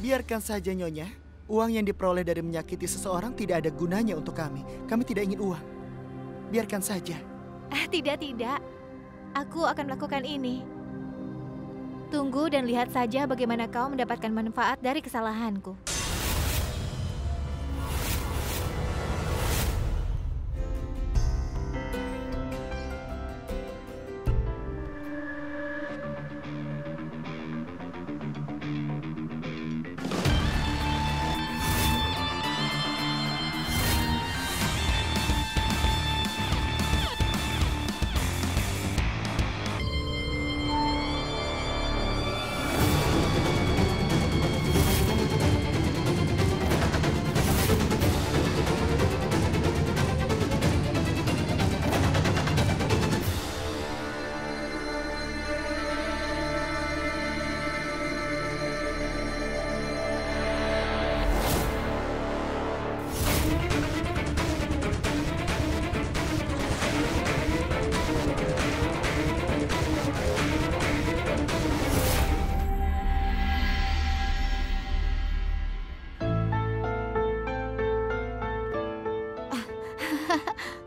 Biarkan saja, Nyonya. Uang yang diperoleh dari menyakiti seseorang tidak ada gunanya untuk kami. Kami tidak ingin uang. Biarkan saja. Tidak. Aku akan melakukan ini. Tunggu dan lihat saja bagaimana kau mendapatkan manfaat dari kesalahanku.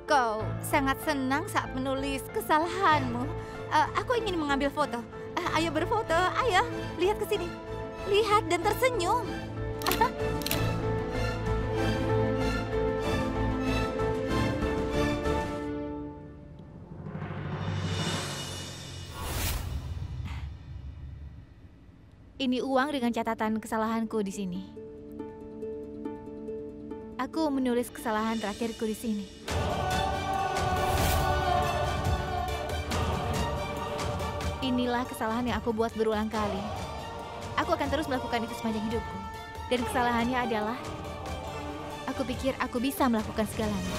Kau sangat senang saat menulis kesalahanmu. Aku ingin mengambil foto. Ayo berfoto, ayo. Lihat ke sini. Lihat dan tersenyum. Ini uang dengan catatan kesalahanku di sini. Aku menulis kesalahan terakhirku di sini. Inilah kesalahan yang aku buat berulang kali. Aku akan terus melakukan itu sepanjang hidupku. Dan kesalahannya adalah, aku pikir aku bisa melakukan segalanya.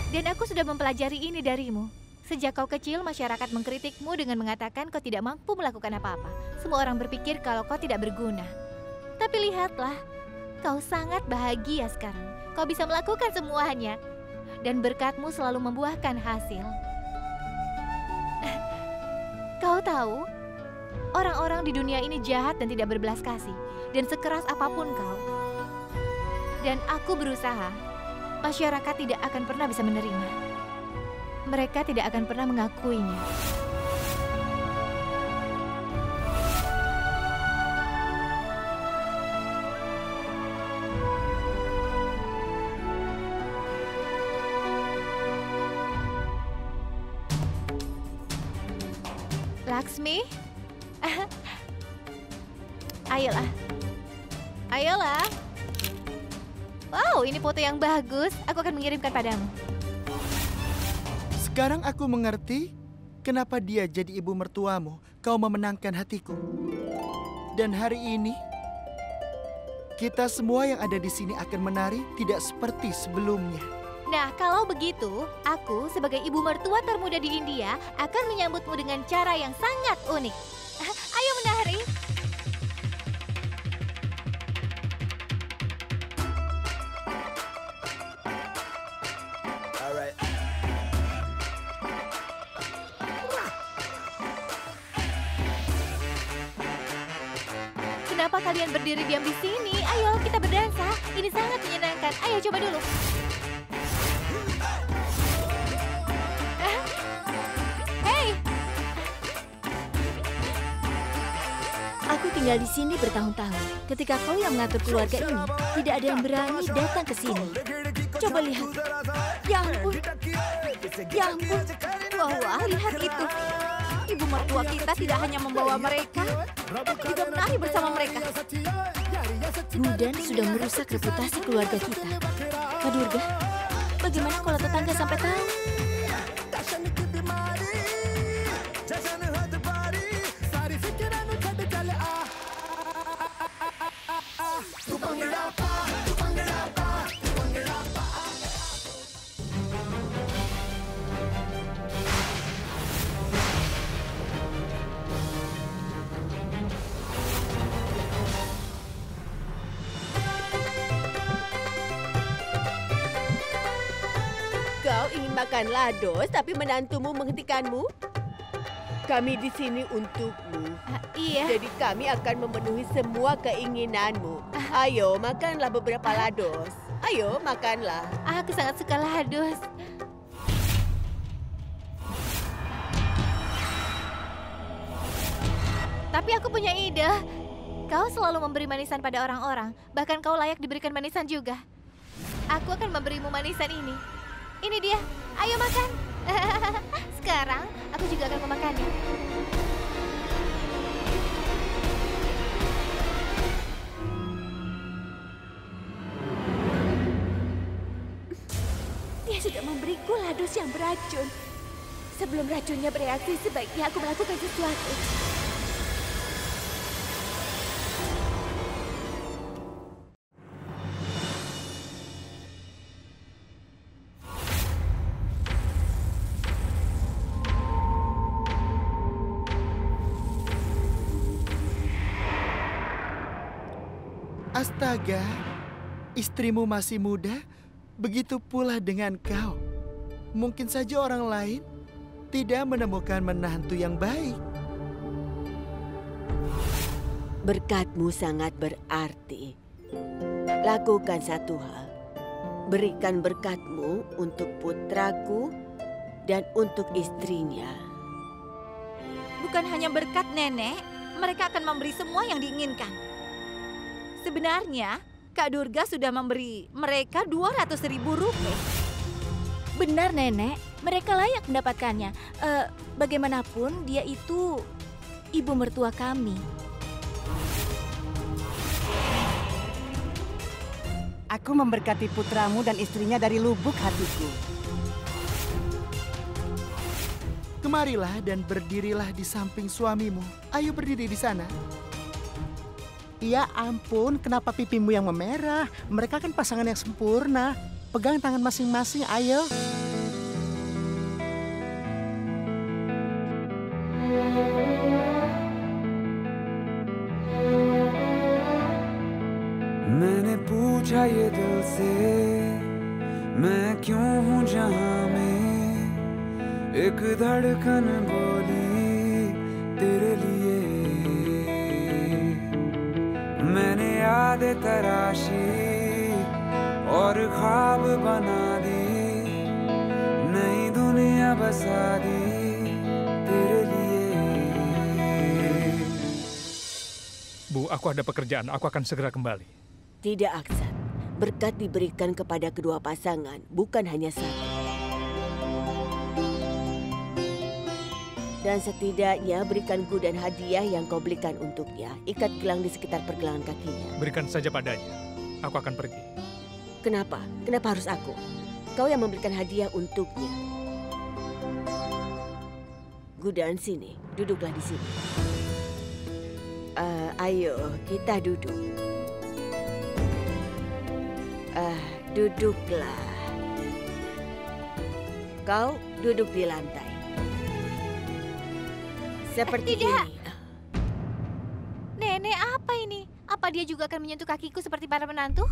Dan aku sudah mempelajari ini darimu. Sejak kau kecil, masyarakat mengkritikmu dengan mengatakan kau tidak mampu melakukan apa-apa. Semua orang berpikir kalau kau tidak berguna. Tapi lihatlah, kau sangat bahagia sekarang. Kau bisa melakukan semuanya. Dan berkatmu selalu membuahkan hasil. Kau tahu, orang-orang di dunia ini jahat dan tidak berbelas kasih. Dan sekeras apapun kau. Dan aku berusaha, masyarakat tidak akan pernah bisa menerima. Mereka tidak akan pernah mengakuinya. Laksmi? Ayolah. Ayolah. Wow, ini foto yang bagus. Aku akan mengirimkan padamu. Sekarang aku mengerti kenapa dia jadi ibu mertuamu. Kau memenangkan hatiku. Dan hari ini, kita semua yang ada di sini akan menari tidak seperti sebelumnya. Nah, kalau begitu, aku sebagai ibu mertua termuda di India akan menyambutmu dengan cara yang sangat unik. Ayo menari. Alright. Kenapa kalian berdiri diam di sini? Ayo, kita berdansa. Ini sangat menyenangkan. Ayo, coba dulu. Aku tinggal di sini bertahun-tahun. Ketika kau yang mengatur keluarga ini, tidak ada yang berani datang ke sini. Coba lihat. Ya ampun. Ya ampun. Wah, lihat itu. Ibu mertua kita tidak hanya membawa mereka, tapi juga menari bersama mereka. Gudan sudah merusak reputasi keluarga kita. Kak Durga, bagaimana kalau tetangga sampai tahu? Kau ingin makan lados tapi menantumu menghentikanmu? Kami di sini untukmu. Iya. Jadi kami akan memenuhi semua keinginanmu. Ayo, makanlah beberapa lados. Ayo, makanlah. Aku sangat suka lados. Tapi aku punya ide. Kau selalu memberi manisan pada orang-orang. Bahkan kau layak diberikan manisan juga. Aku akan memberimu manisan ini. Ini dia. Ayo makan. Sekarang, aku juga akan memakannya. Dia sudah memberiku lados yang beracun. Sebelum racunnya bereaksi, sebaiknya aku melakukan sesuatu. Astaga, istrimu masih muda, begitu pula dengan kau. Mungkin saja orang lain tidak menemukan menantu yang baik. Berkatmu sangat berarti. Lakukan satu hal. Berikan berkatmu untuk putraku dan untuk istrinya. Bukan hanya berkat nenek, mereka akan memberi semua yang diinginkan. Sebenarnya, Kak Durga sudah memberi mereka 200.000 rupiah. Benar, Nenek. Mereka layak mendapatkannya. Bagaimanapun, dia itu ibu mertua kami. Aku memberkati putramu dan istrinya dari lubuk hatiku. Kemarilah dan berdirilah di samping suamimu. Ayo berdiri di sana. Ya ampun, kenapa pipimu yang memerah? Mereka kan pasangan yang sempurna. Pegang tangan masing-masing, ayo. मैंने पूछा ये दिल से मैं क्यों हूँ जहाँ में एक धड़कन बोली तेरे लिए मैंने यादें तराशी और ख्वाब बना दी नई दुनिया बसा दी तेरे लिए. Bu, aku ada pekerjaan. Aku akan segera kembali. Tidak, Aksan. Berkat diberikan kepada kedua pasangan, bukan hanya satu. Dan setidaknya berikan kudan hadiah yang kau belikan untuknya. Ikat gelang di sekitar pergelangan kakinya. Berikan saja padanya. Aku akan pergi. Kenapa? Kenapa harus aku? Kau yang memberikan hadiah untuknya. Gudan, sini. Duduklah di sini. Ayo, kita duduk. Duduklah. Kau duduk di lantai. Seperti Tidak. ini. Nenek, apa ini? Apa dia juga akan menyentuh kakiku seperti para menantu?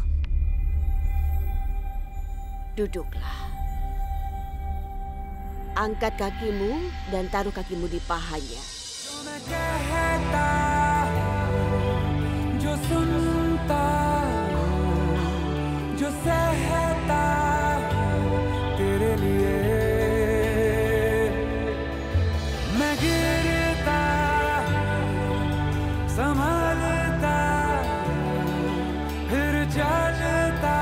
Duduklah. Angkat kakimu dan taruh kakimu di pahanya. जो सुनता जो सहता तेरे लिए मैं गिरता संभलता फिर चलता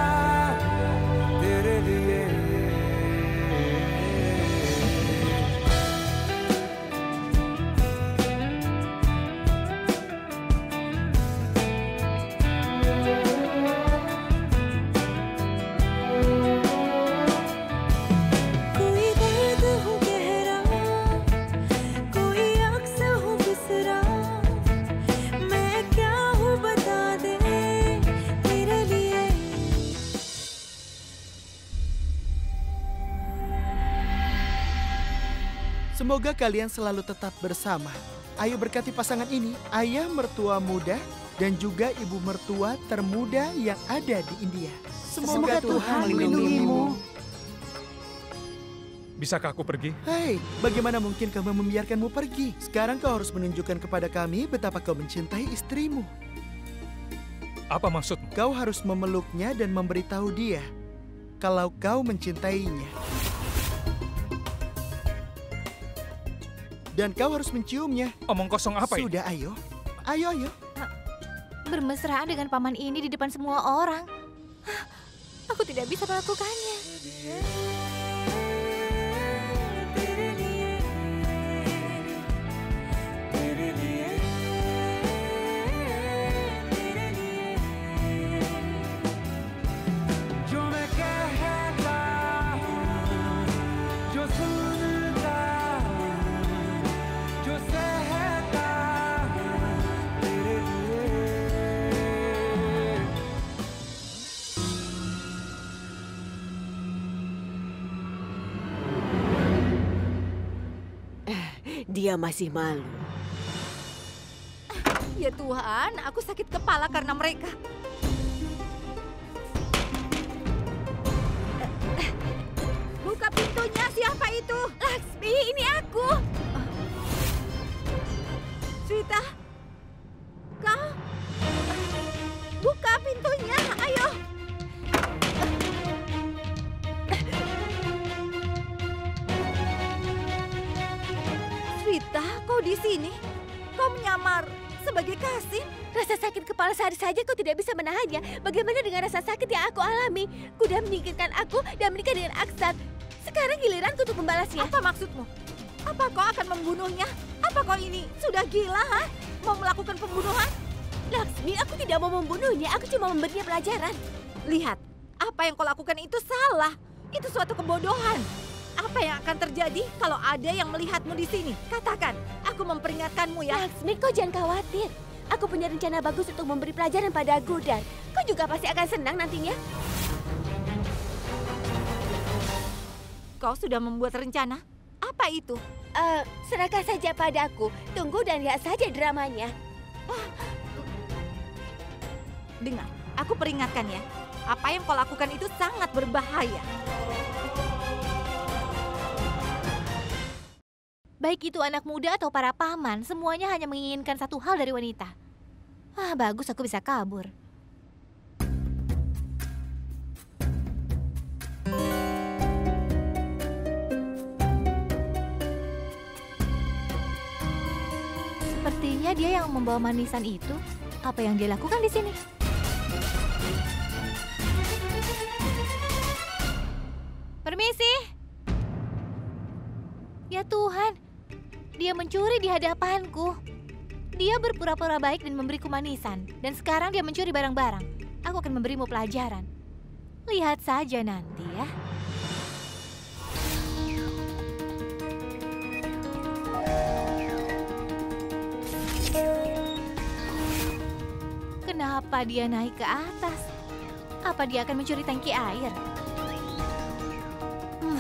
तेरे लिए. Semoga kalian selalu tetap bersama. Ayo berkati pasangan ini, ayah mertua muda dan juga ibu mertua termuda yang ada di India. Semoga Tuhan melindungimu. Bisakah aku pergi? Hei, bagaimana mungkin kami membiarkanmu pergi? Sekarang kau harus menunjukkan kepada kami betapa kau mencintai istrimu. Apa maksudmu? Kau harus memeluknya dan memberitahu dia kalau kau mencintainya. Dan kau harus menciumnya. Omong kosong apa ini? Sudah, ayo. Ayo. Bermesraan dengan paman ini di depan semua orang. Aku tidak bisa melakukannya. जो मैं कहता हूँ, जो सुनता हूँ, जो सहता हूँ तेरे लिए। Dia masih malu. Ya Tuhan, aku sakit kepala karena mereka. Buka pintunya, siapa itu? Laksmi, ini aku. Swita, kau? Buka pintunya, ayo. Swita, kau di sini? Kau menyamar sebagai Kasim? Rasa sakit kepala sehari saja kau tidak bisa menahannya. Bagaimana dengan rasa sakit yang aku alami? Kuda menyingkirkan aku dan menikah dengan Aksan. Sekarang giliranku untuk membalasnya. Apa maksudmu? Apa kau akan membunuhnya? Apa kau ini sudah gila, ha? Mau melakukan pembunuhan? Laksmi, aku tidak mau membunuhnya. Aku cuma memberinya pelajaran. Lihat, apa yang kau lakukan itu salah. Itu suatu kebodohan. Apa yang akan terjadi kalau ada yang melihatmu di sini? Katakan, aku memperingatkanmu ya. Laksmi, kau jangan khawatir. Aku punya rencana bagus untuk memberi pelajaran pada Gudan. Kau juga pasti akan senang nantinya. Kau sudah membuat rencana? Apa itu? Serahkan saja padaku. Tunggu dan lihat saja dramanya. Dengar, aku peringatkan ya. Apa yang kau lakukan itu sangat berbahaya. Baik itu anak muda atau para paman, semuanya hanya menginginkan satu hal dari wanita. Bagus, aku bisa kabur. Sepertinya dia yang membawa manisan itu. Apa yang dia lakukan di sini? Permisi. Ya Tuhan, dia mencuri di hadapanku. Dia berpura-pura baik dan memberiku manisan. Dan sekarang dia mencuri barang-barang. Aku akan memberimu pelajaran. Lihat saja nanti ya. Kenapa dia naik ke atas? Apa dia akan mencuri tangki air?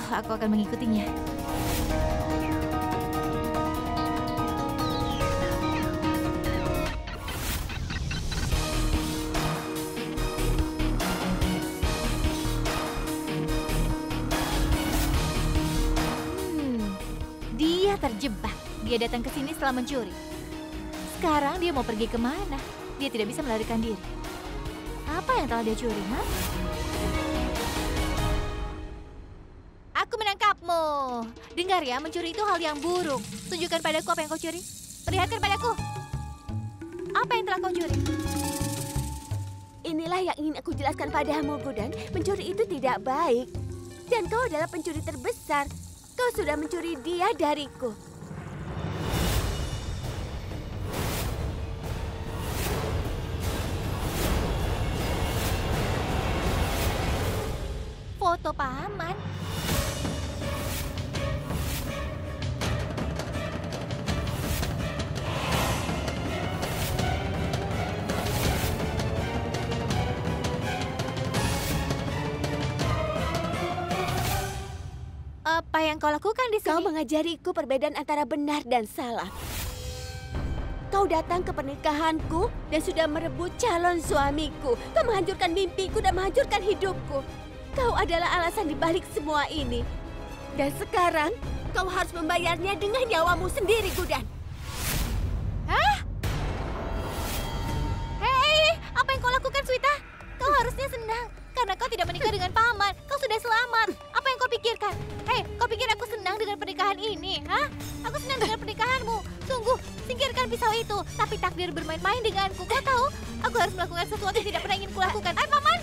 Aku akan mengikutinya. Dia terjebak. Dia datang ke sini setelah mencuri. Sekarang dia mau pergi kemana? Dia tidak bisa melarikan diri. Apa yang telah dia curi, ha? Aku menangkapmu. Dengar ya, mencuri itu hal yang buruk. Tunjukkan padaku apa yang kau curi. Perlihatkan padaku. Apa yang telah kau curi? Inilah yang ingin aku jelaskan padamu, Gudan. Mencuri itu tidak baik. Dan kau adalah pencuri terbesar. Kau sudah mencuri dia dariku. Foto paman. Apa yang kau lakukan di sini? Kau mengajariku perbedaan antara benar dan salah. Kau datang ke pernikahanku dan sudah merebut calon suamiku. Kau menghancurkan mimpiku dan menghancurkan hidupku. Kau adalah alasan di balik semua ini. Dan sekarang kau harus membayarnya dengan nyawamu sendiri, Gudan. Hei, apa yang kau lakukan, Swita? Kau harusnya senang karena kau tidak menikah dengan paman. Kau sudah selamat. Apa yang kau pikirkan? Hei, kau pikir aku senang dengan pernikahan ini? Hah? Aku senang dengan pernikahanmu. Sungguh, singkirkan pisau itu. Tapi takdir bermain-main denganku. Kau tahu, aku harus melakukan sesuatu yang tidak pernah ingin kulakukan. Paman!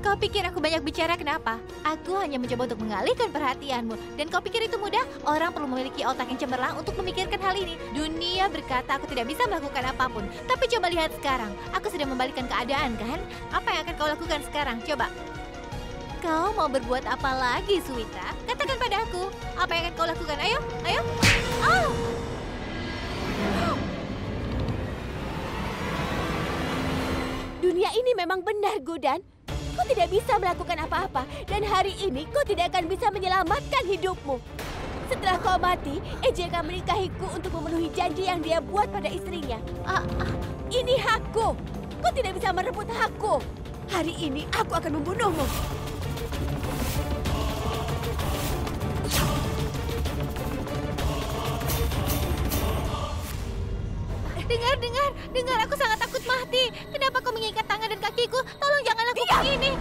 Kau pikir aku banyak bicara kenapa? Aku hanya mencoba untuk mengalihkan perhatianmu. Dan kau pikir itu mudah? Orang perlu memiliki otak yang cemerlang untuk memikirkan hal ini. Dunia berkata aku tidak bisa melakukan apapun. Tapi coba lihat sekarang. Aku sudah membalikkan keadaan, kan? Apa yang akan kau lakukan sekarang? Coba. Kau mau berbuat apa lagi, Swita? Katakan padaku. Apa yang akan kau lakukan? Ayo, ayo. Oh! Dunia ini memang benar, Gudan. Kau tidak bisa melakukan apa-apa. Dan hari ini kau tidak akan bisa menyelamatkan hidupmu. Setelah kau mati, AJ akan menikahiku untuk memenuhi janji yang dia buat pada istrinya. Ini hakku. Kau tidak bisa merebut hakku. Hari ini aku akan membunuhmu. Dengar, aku sangat takut mati. Kenapa kau mengikat tangan dan kakiku? Tolong jangan lakukan ini.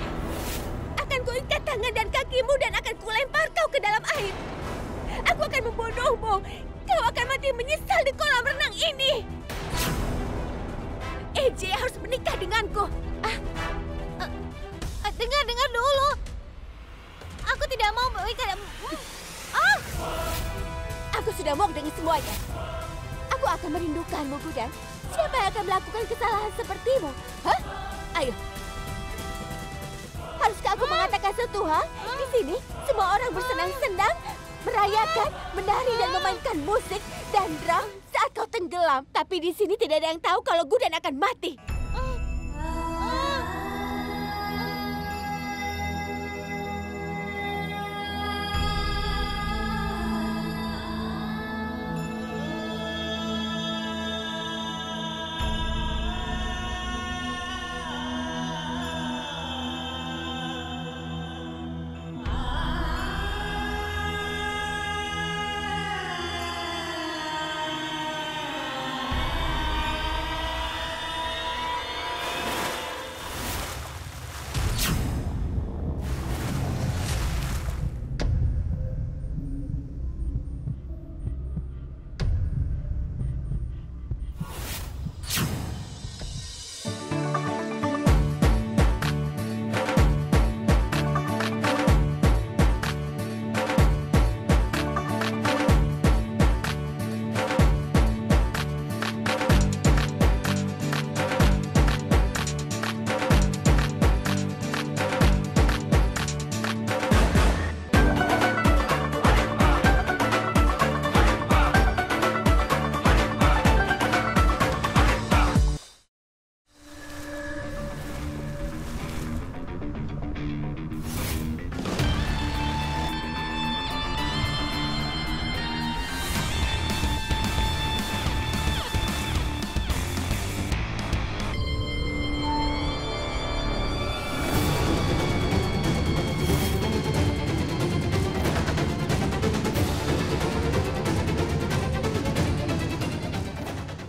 Akan kuikat tangan dan kakimu dan akan kulempar kau ke dalam air. Aku akan membunuhmu. Kau akan mati menyesal di kolam renang ini. AJ harus menikah denganku. Dengar dulu. Aku tidak mau mengikat. Aku sudah muak dengan semuanya. Aku akan merindukanmu, Gudan. Siapa yang akan melakukan kesalahan sepertimu? Hah? Ayo. Haruskah aku mengatakan sesuatu, ha? Di sini, semua orang bersenang-senang, merayakan, menari dan memainkan musik dan drum saat kau tenggelam. Tapi di sini tidak ada yang tahu kalau Gudan akan mati.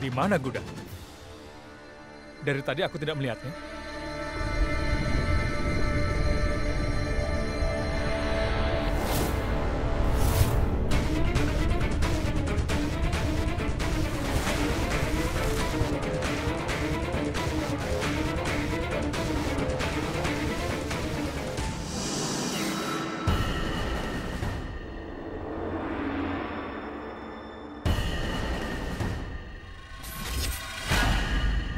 Di mana Gudan? Dari tadi aku tidak melihatnya.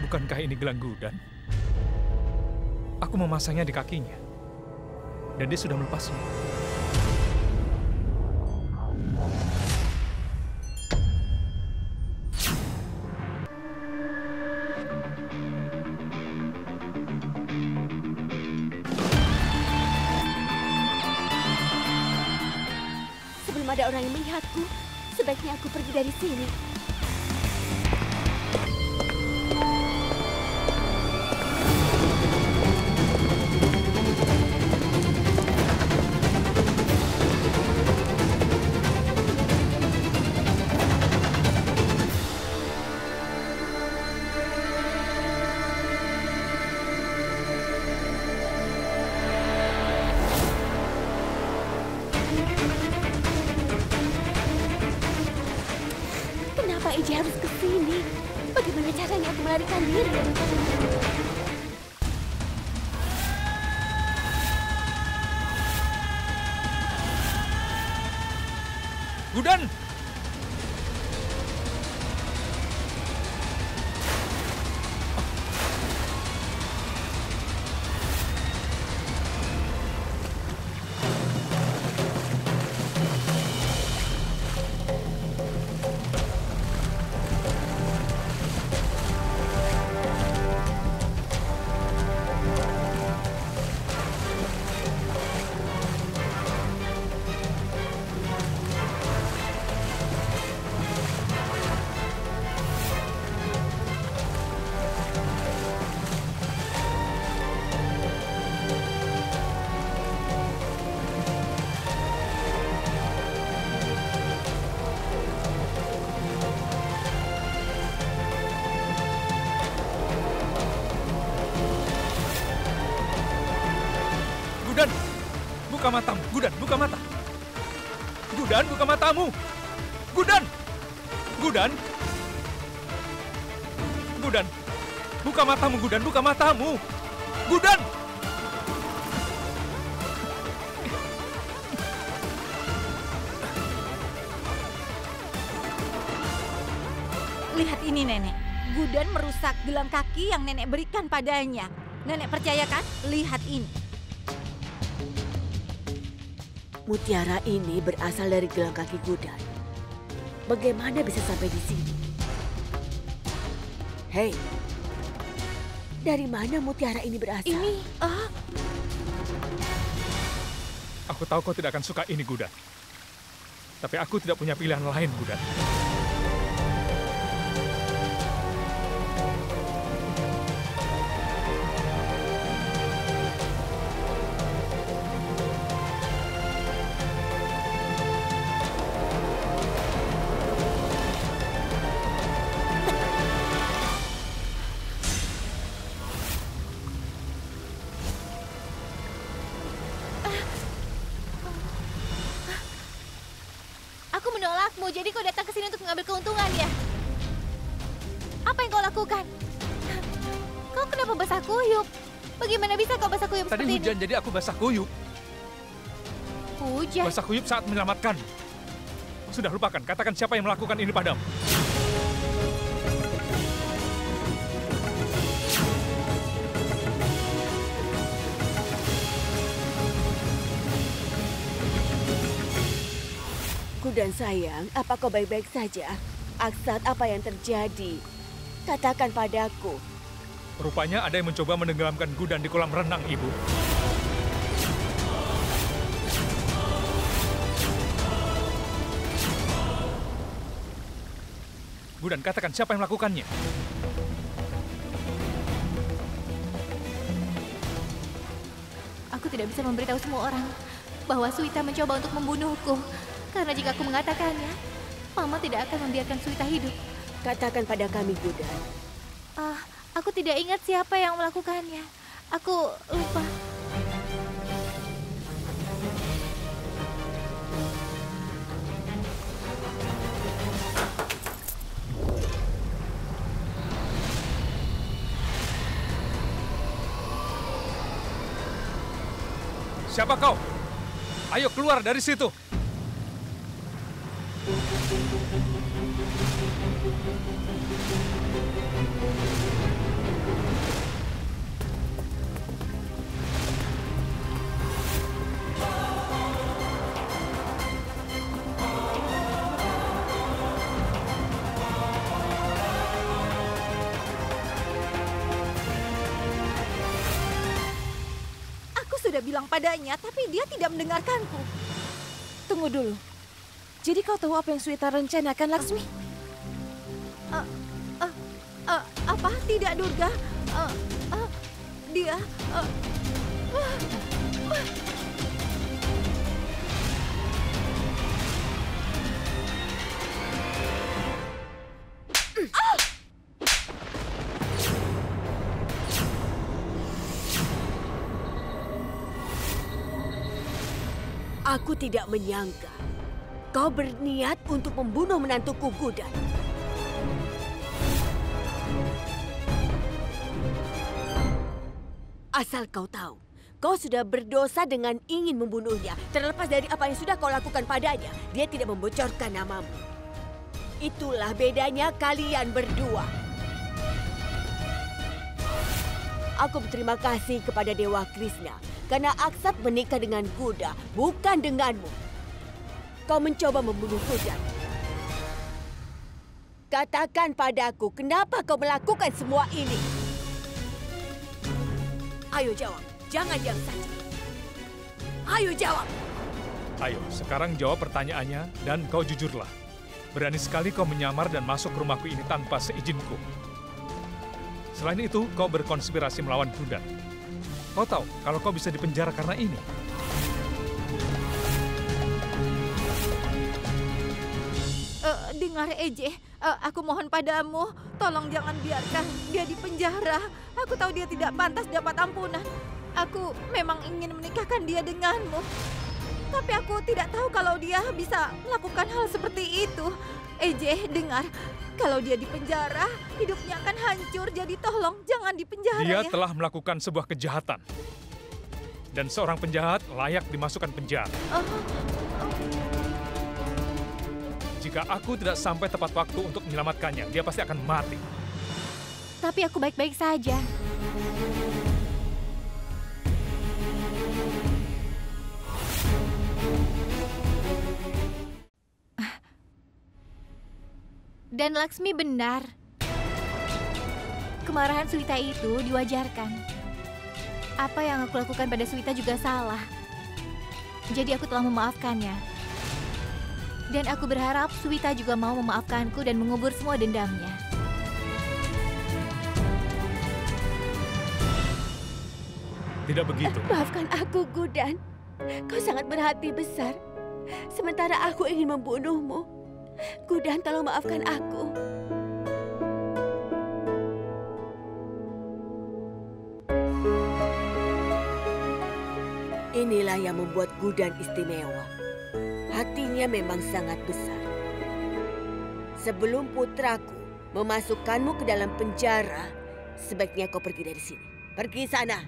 Bukankah ini gelang Gudan? Aku memasangnya di kakinya. Dan dia sudah melepasnya. Sebelum ada orang yang melihatku, sebaiknya aku pergi dari sini. Ije harus ke sini? Bagaimana caranya aku melarikan diri dari tangannya? Gudan! Gudan, buka matamu. Gudan, buka mata. Gudan, buka matamu. Gudan! Gudan! Gudan, buka matamu. Gudan, buka matamu. Gudan! Lihat ini, Nenek. Gudan merusak gelang kaki yang Nenek berikan padanya. Nenek percaya kan? Lihat ini. Mutiara ini berasal dari gelang kaki Gudan. Bagaimana bisa sampai di sini? Hei, dari mana mutiara ini berasal? Ini, Aku tahu kau tidak akan suka ini, Gudan. Tapi aku tidak punya pilihan lain, Gudan. Aku menolakmu, jadi kau datang ke sini untuk mengambil keuntungan ya? Apa yang kau lakukan? Kau kenapa basah kuyup? Bagaimana bisa kau basah kuyup Tadi seperti hujan, ini? jadi aku basah kuyup. Hujan? Basah kuyup saat menyelamatkan. Sudah lupakan, katakan siapa yang melakukan ini padamu. Gudan sayang, apa kau baik-baik saja? Aksat, apa yang terjadi? Katakan padaku. Rupanya ada yang mencoba menenggelamkan Gudan di kolam renang, Ibu. Gudan, katakan siapa yang melakukannya? Aku tidak bisa memberitahu semua orang bahwa Suita mencoba untuk membunuhku. Karena jika aku mengatakannya, Mama tidak akan membiarkan Suita hidup. Katakan pada kami, Gudan. Aku tidak ingat siapa yang melakukannya. Aku lupa. Siapa kau? Ayo keluar dari situ. sudah bilang padanya, tapi dia tidak mendengarkanku. Tunggu dulu. Jadi kau tahu apa yang Suita rencanakan, Laksmi? Apa? Tidak, Durga. Dia... Aku tidak menyangka kau berniat untuk membunuh menantuku Gudan. Asal kau tahu, kau sudah berdosa dengan ingin membunuhnya. Terlepas dari apa yang sudah kau lakukan padanya, dia tidak membocorkan namamu. Itulah bedanya kalian berdua. Aku berterima kasih kepada Dewa Krishna karena Aksat menikah dengan Guda, bukan denganmu. Kau mencoba membunuh Guda. Katakan padaku, kenapa kau melakukan semua ini? Ayo jawab, jangan diam saja. Ayo jawab. Ayo, sekarang jawab pertanyaannya dan kau jujurlah. Berani sekali kau menyamar dan masuk ke rumahku ini tanpa seizinku. Selain itu, kau berkonspirasi melawan Gudan. Kau tahu kalau kau bisa dipenjara karena ini. Dengar Eje, aku mohon padamu, tolong jangan biarkan dia di penjara. Aku tahu dia tidak pantas dapat ampunan. Aku memang ingin menikahkan dia denganmu. Tapi aku tidak tahu kalau dia bisa melakukan hal seperti itu. Eje, dengar, kalau dia di penjara, hidupnya akan hancur. Jadi tolong jangan di penjara Dia ya. telah melakukan sebuah kejahatan. Dan seorang penjahat layak dimasukkan penjara. Jika aku tidak sampai tepat waktu untuk menyelamatkannya, dia pasti akan mati. Tapi aku baik-baik saja. Dan Laksmi benar. Kemarahan Suwita itu diwajarkan. Apa yang aku lakukan pada Suwita juga salah. Jadi aku telah memaafkannya. Dan aku berharap Suwita juga mau memaafkanku dan mengubur semua dendamnya. Tidak begitu. Maafkan aku, Gudan. Kau sangat berhati besar. Sementara aku ingin membunuhmu. Gudan, tolong maafkan aku. Inilah yang membuat Gudan istimewa. Hatinya memang sangat besar. Sebelum putraku memasukkanmu ke dalam penjara, sebaiknya kau pergi dari sini. Pergi sana.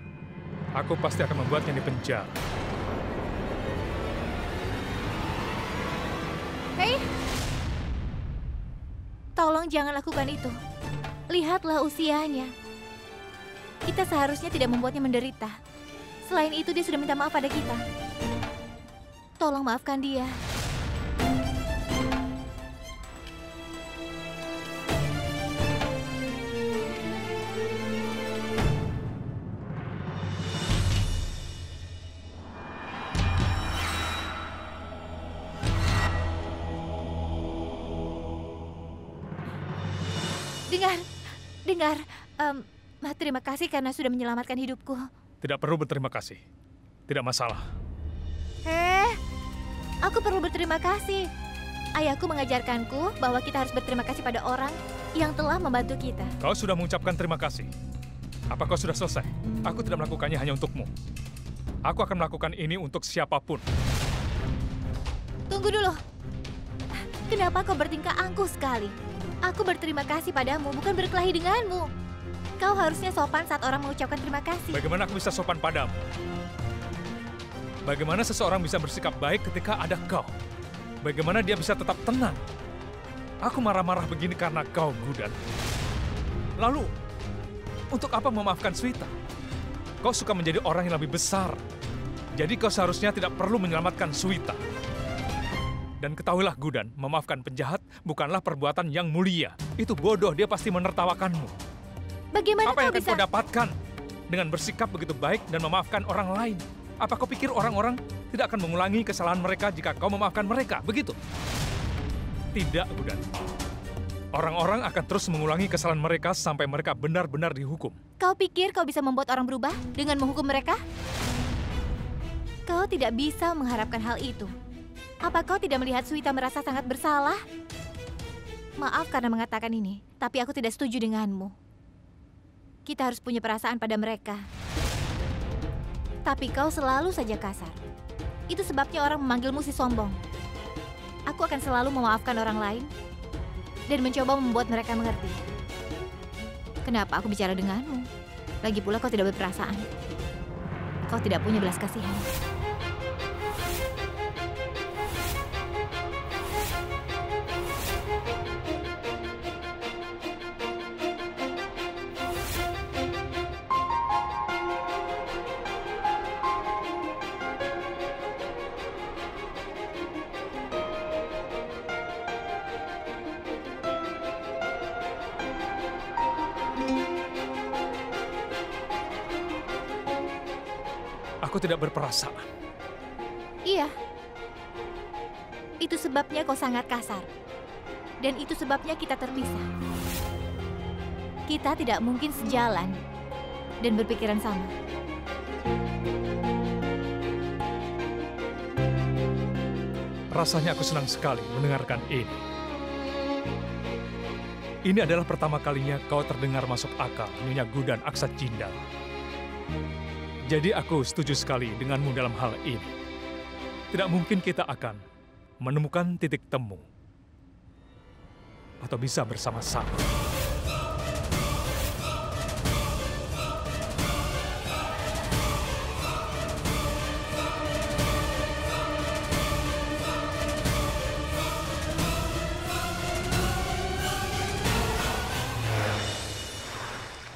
Aku pasti akan membuatnya di penjara. Hei, tolong jangan lakukan itu. Lihatlah usianya. Kita seharusnya tidak membuatnya menderita. Selain itu, dia sudah minta maaf pada kita. Tolong maafkan dia. Dengar. Terima kasih karena sudah menyelamatkan hidupku. Tidak perlu berterima kasih. Tidak masalah. Aku perlu berterima kasih. Ayahku mengajarkanku bahwa kita harus berterima kasih pada orang yang telah membantu kita. Kau sudah mengucapkan terima kasih. Apa kau sudah selesai? Aku tidak melakukannya hanya untukmu. Aku akan melakukan ini untuk siapapun. Tunggu dulu. Kenapa kau bertingkah angkuh sekali? Aku berterima kasih padamu, bukan berkelahi denganmu. Kau harusnya sopan saat orang mengucapkan terima kasih. Bagaimana aku bisa sopan padamu? Bagaimana seseorang bisa bersikap baik ketika ada kau? Bagaimana dia bisa tetap tenang? Aku marah-marah begini karena kau, Gudan. Lalu, untuk apa memaafkan Suwita? Kau suka menjadi orang yang lebih besar. Jadi kau seharusnya tidak perlu menyelamatkan Suwita. Dan ketahuilah, Gudan, memaafkan penjahat bukanlah perbuatan yang mulia. Itu bodoh, dia pasti menertawakanmu. Bagaimana apa yang kau akan bisa... kau dapatkan dengan bersikap begitu baik dan memaafkan orang lain? Apa kau pikir orang-orang tidak akan mengulangi kesalahan mereka jika kau memaafkan mereka? Begitu? Tidak, Gudan. Orang-orang akan terus mengulangi kesalahan mereka sampai mereka benar-benar dihukum. Kau pikir kau bisa membuat orang berubah dengan menghukum mereka? Kau tidak bisa mengharapkan hal itu. Apa kau tidak melihat Suwita merasa sangat bersalah? Maaf karena mengatakan ini, tapi aku tidak setuju denganmu. Kita harus punya perasaan pada mereka. Tapi kau selalu saja kasar. Itu sebabnya orang memanggilmu si sombong. Aku akan selalu memaafkan orang lain dan mencoba membuat mereka mengerti. Kenapa aku bicara denganmu? Lagi pula kau tidak berperasaan. Kau tidak punya belas kasihan. Aku tidak berperasaan. Iya. Itu sebabnya kau sangat kasar. Dan itu sebabnya kita terpisah. Kita tidak mungkin sejalan dan berpikiran sama. Rasanya aku senang sekali mendengarkan ini. Ini adalah pertama kalinya kau terdengar masuk akal, Nyonya Gudan Aksa Jindal. Jadi aku setuju sekali denganmu dalam hal ini. Tidak mungkin kita akan menemukan titik temu atau bisa bersama-sama.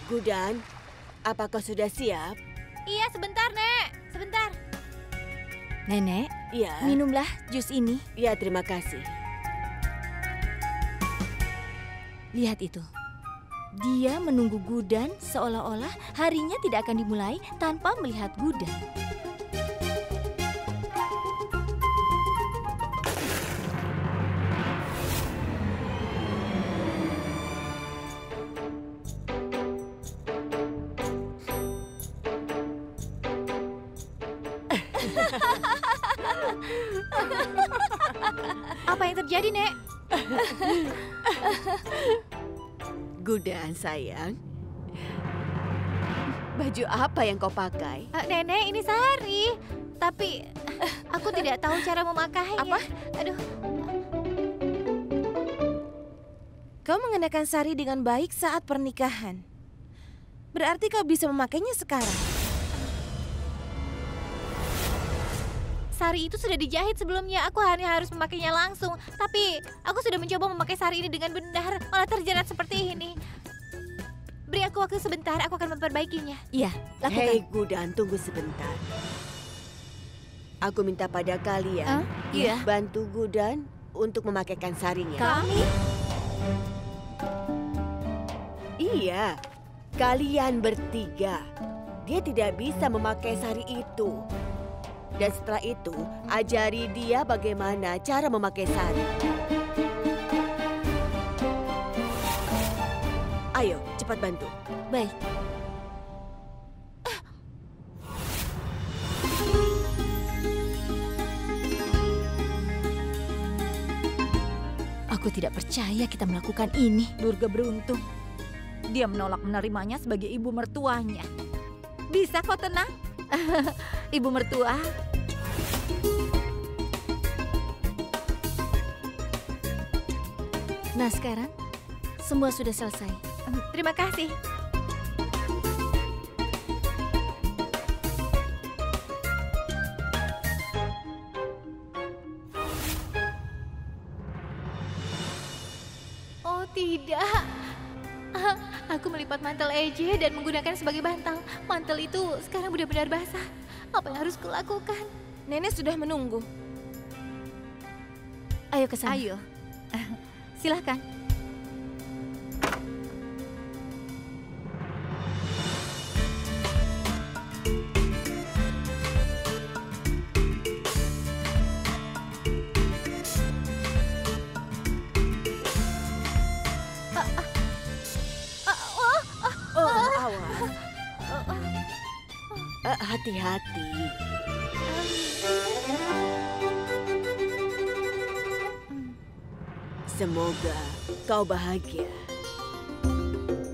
Gudan, apakah sudah siap? Iya, sebentar, Nek. Sebentar. Nenek, Ya. minumlah jus ini. Ya, terima kasih. Lihat itu. Dia menunggu Gudan seolah-olah harinya tidak akan dimulai tanpa melihat Gudan. Apa yang terjadi, Nek? Gudan, sayang. Baju apa yang kau pakai? Nenek, ini sari. Tapi aku tidak tahu cara memakainya. Apa? Aduh. Kau mengenakan sari dengan baik saat pernikahan. Berarti kau bisa memakainya sekarang. Sari itu sudah dijahit sebelumnya. Aku hanya harus memakainya langsung. Tapi aku sudah mencoba memakai sari ini dengan benar. Malah terjerat seperti ini. Beri aku waktu sebentar, aku akan memperbaikinya. Iya, lakukan. Hei Gudan, tunggu sebentar. Aku minta pada kalian Iya. bantu Gudan untuk memakaikan sarinya. Kami? Iya, kalian bertiga. Dia tidak bisa memakai sari itu. Dan setelah itu, ajari dia bagaimana cara memakai sari. Ayo, cepat bantu. Baik. Aku tidak percaya kita melakukan ini. Durga beruntung. Dia menolak menerimanya sebagai ibu mertuanya. Bisa kau tenang? Ibu mertua, Nah sekarang, semua sudah selesai. terima kasih. Oh tidak. Aku melipat mantel Eje dan menggunakan sebagai bantal. Mantel itu sekarang benar-benar basah. Apa yang harus kulakukan? Nenek sudah menunggu. Ayo ke sana. Ayo. Silahkan. Oh, awas. Hati-hati. Semoga kau bahagia.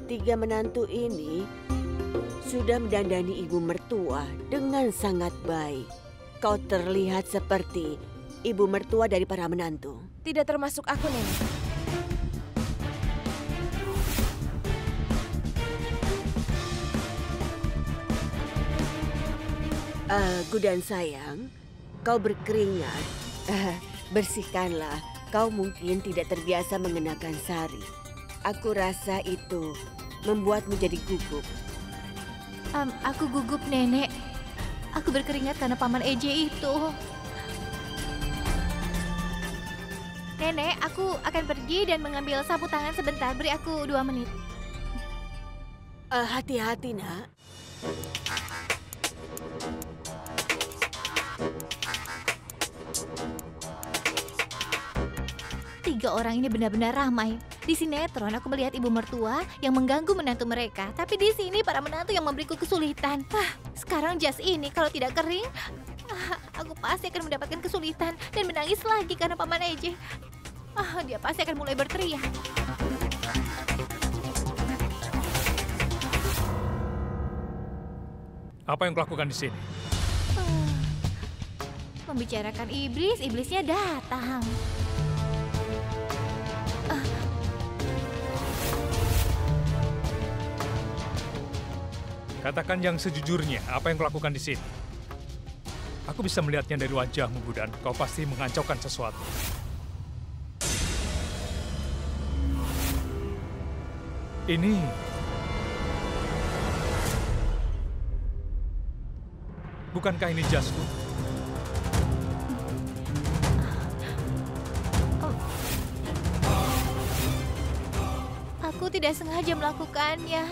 3 menantu ini sudah mendandani ibu mertua dengan sangat baik. Kau terlihat seperti ibu mertua dari para menantu. Tidak termasuk aku, Nenek. Gudan sayang, kau berkeringat. Bersihkanlah. Kau mungkin tidak terbiasa mengenakan sari. Aku rasa itu membuatmu jadi gugup. Aku gugup, Nenek. Aku berkeringat karena Paman EJ itu. Nenek, aku akan pergi dan mengambil sapu tangan sebentar. Beri aku 2 menit. Hati-hati, nak. Tiga orang ini benar-benar ramai. Di sinetron aku melihat ibu mertua yang mengganggu menantu mereka. Tapi di sini para menantu yang memberiku kesulitan. Sekarang jas ini kalau tidak kering, aku pasti akan mendapatkan kesulitan dan menangis lagi karena Paman EJ. Dia pasti akan mulai berteriak. Apa yang kau lakukan di sini? Membicarakan iblis, iblisnya datang. Katakan yang sejujurnya, apa yang kau lakukan di sini? Aku bisa melihatnya dari wajahmu, Gudan. Kau pasti mengacaukan sesuatu. Ini... Bukankah ini jasku? Aku tidak sengaja melakukannya.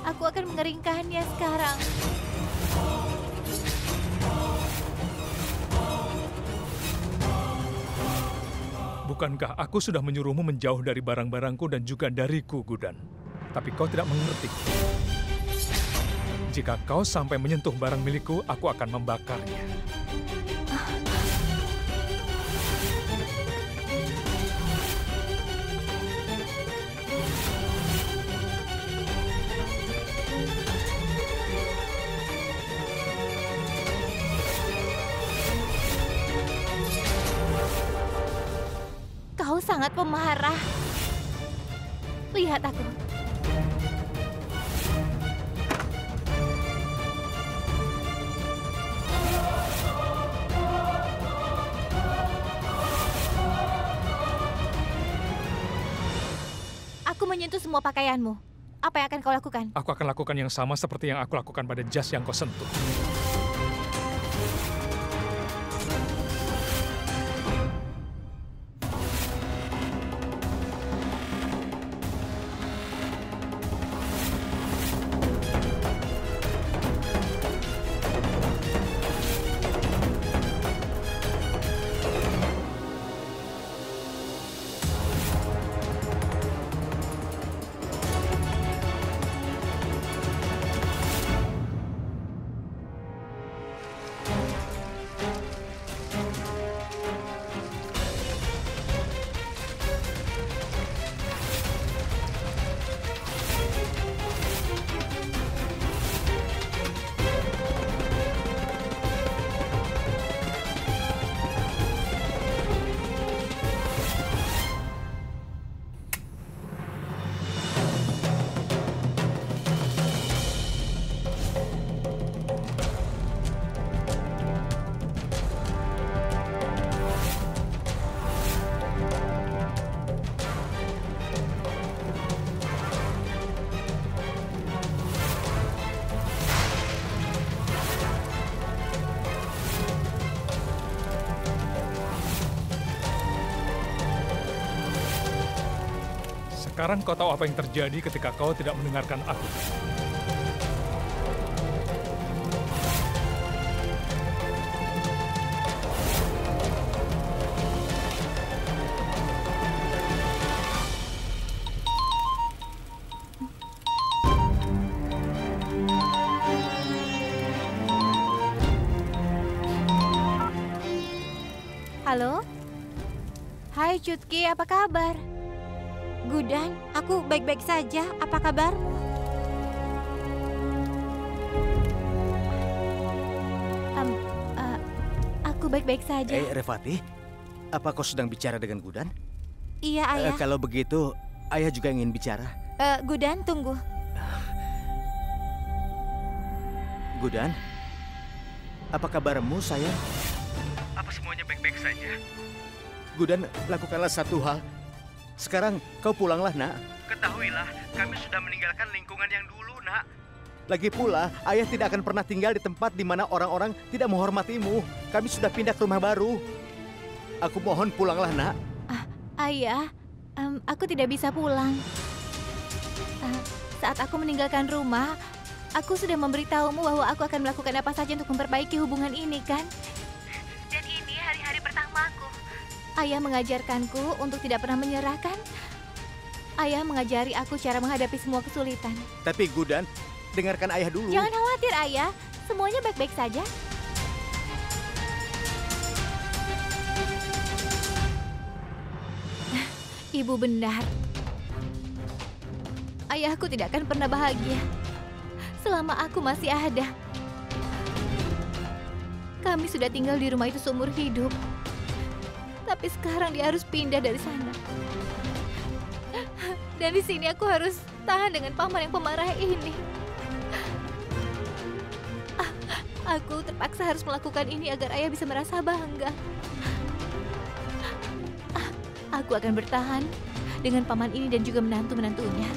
Aku akan mengeringkannya sekarang. Bukankah aku sudah menyuruhmu menjauh dari barang-barangku dan juga dariku, Gudan? Tapi kau tidak mengerti. Jika kau sampai menyentuh barang milikku, aku akan membakarnya. Kau sangat pemarah. Lihat aku. Aku menyentuh semua pakaianmu. Apa yang akan kau lakukan? Aku akan lakukan yang sama seperti yang aku lakukan pada jas yang kau sentuh. Sekarang kau tahu apa yang terjadi ketika kau tidak mendengarkan aku. Halo? Hai Cutki, apa kabar? Gudan, aku baik-baik saja. Apa kabarmu? Aku baik-baik saja. Revati, apa kau sedang bicara dengan Gudan? Iya, Ayah. Kalau begitu, Ayah juga ingin bicara. Gudan, tunggu. Gudan, Apa kabarmu, sayang? Apa semuanya baik-baik saja? Gudan, lakukanlah satu hal. Sekarang kau pulanglah, nak. Ketahuilah, kami sudah meninggalkan lingkungan yang dulu, nak. Lagi pula, ayah tidak akan pernah tinggal di tempat di mana orang-orang tidak menghormatimu. Kami sudah pindah ke rumah baru. Aku mohon pulanglah, nak. Ayah, aku tidak bisa pulang. Saat aku meninggalkan rumah, aku sudah memberitahumu bahwa aku akan melakukan apa saja untuk memperbaiki hubungan ini, kan? Dan ini hari-hari pertamaku. Ayah mengajarkanku untuk tidak pernah menyerah, kan? Ayah mengajari aku cara menghadapi semua kesulitan. Tapi Gudan, dengarkan ayah dulu. Jangan khawatir, Ayah. Semuanya baik-baik saja. Ibu benar. Ayahku tidak akan pernah bahagia selama aku masih ada. Kami sudah tinggal di rumah itu seumur hidup. Tapi sekarang dia harus pindah dari sana. Dan di sini aku harus tahan dengan paman yang pemarah ini. Aku terpaksa harus melakukan ini agar ayah bisa merasa bangga. Aku akan bertahan dengan paman ini dan juga menantu-menantunya.